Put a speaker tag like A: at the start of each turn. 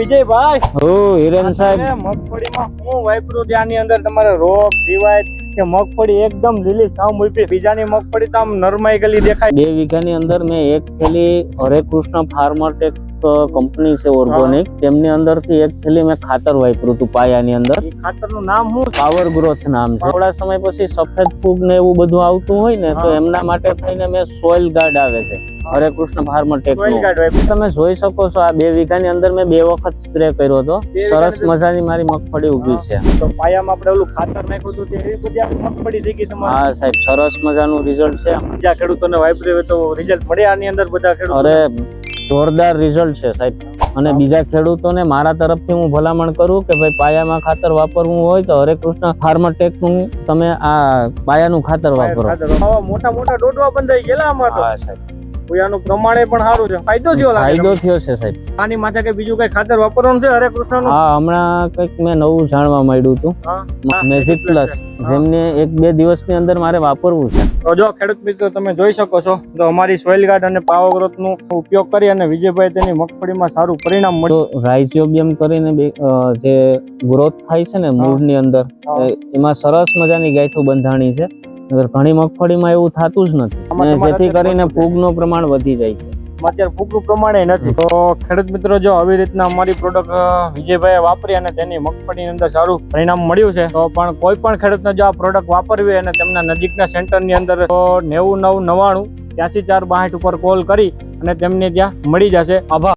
A: વિજયભાઈ,
B: ઓ હિરેન સાહેબ,
A: મગફળીમાં હું વાપરું ત્યાંની અંદર તમારે રોગ જીવાય કે મગફળી એકદમ લીલી સાવ મૂકી, બીજાની મગફળી તો આમ નરમાઈ ગયેલી દેખાય.
B: 2 વીઘાની અંદર મેં એક થેલી હરે કૃષ્ણ ફાર્મરટેક કંપની છે ઓર્ગોનિક, તેમની અંદરથી એક થેલી મેં ખાતર વાપર્યું હતું પાયાની અંદર.
A: એ ખાતરનું નામ શું?
B: પાવર ગ્રોથ નામ છે. થોડા સમય પછી સફેદ ફૂગ ને એવું બધું આવતું હોય ને, તો એમના માટે થઈને મેં સોઇલ ગાર્ડ આવે છે હરે કૃષ્ણ ફાર્મરટેક. તમે જોઈ શકો છો આ 2 વીઘાની અંદર મેં 2 વખત સ્પ્રે કર્યો હતો. સરસ મજાની મારી મગફળી ઉભી છે.
A: તો પાયામાં આપણે ઓલું ખાતર નાખ્યું હતું તે બધી આપણી મગફળી થઈ ગઈ તમારી.
B: હા સાહેબ, સરસ મજાનું રિઝલ્ટ છે.
A: બીજા ખેડૂતોને વાપર્યું હોય તો રિઝલ્ટ મળે આની અંદર બધા ખેડૂતો?
B: અરે જોરદાર રિઝલ્ટ છે સાહેબ. અને બીજા ખેડૂતોને મારા તરફથી હું ભલામણ કરું કે ભાઈ પાયામાં ખાતર વાપરવું હોય તો હરે કૃષ્ણ ફાર્મરટેક નું તમે આ પાયાનું ખાતર વાપરો.
A: મોટા મોટા ડોડવા બંધાઈ ગયેલા આમાં તો.
B: હા સાહેબ,
A: પૂયાનું પ્રમાણે પણ સારું છે. ફાયદો થયો લાગે?
B: ફાયદો થયો છે સાહેબ.
A: આની માથે કે બીજું કઈ ખાતર વાપરવાનું છે હરે કૃષ્ણ નું?
B: હા, હમણાં કંઈક મેં નવું જાણવા માંડ્યું હતું, મેજિક પ્લસ, જેમને 1-2 દિવસની અંદર મારે વાપરવું છે.
A: તો જો ખેડૂત મિત્રો તમે જોઈ શકો છો, તો અમારી સોઇલ ગાર્ડ અને પાવર ગ્રોથ નું ઉપયોગ કરી અને વિજયભાઈ તેની મગફળીમાં સારું પરિણામ મળ્યું.
B: તો રાઇઝોબિયમ કરીને જે ગ્રોથ થાય છે ને મૂળની અંદર, એમાં સરસ મજાની ગાંઠો બંધાણી છે. ઘણી મગફળીમાં એવું થતું જ નથી, જેથી કરીને ફૂગનું પ્રમાણ વધી જાય છે.
A: અત્યારે ફૂગનું પ્રમાણ નથી. તો ખેડૂત મિત્રો જો આવી રીતના અમારી પ્રોડક્ટ વિજયભાઈએ વાપરી અને તેની મગફળીની અંદર સારું પરિણામ મળ્યું છે, તો પણ કોઈ પણ ખેડૂતને જો આ પ્રોડક્ટ વાપરવી અને તેમના નજીકના સેન્ટરની અંદર 9999 84 462 ઉપર કોલ કરી અને તેમને ત્યાં મળી જશે. આભાર.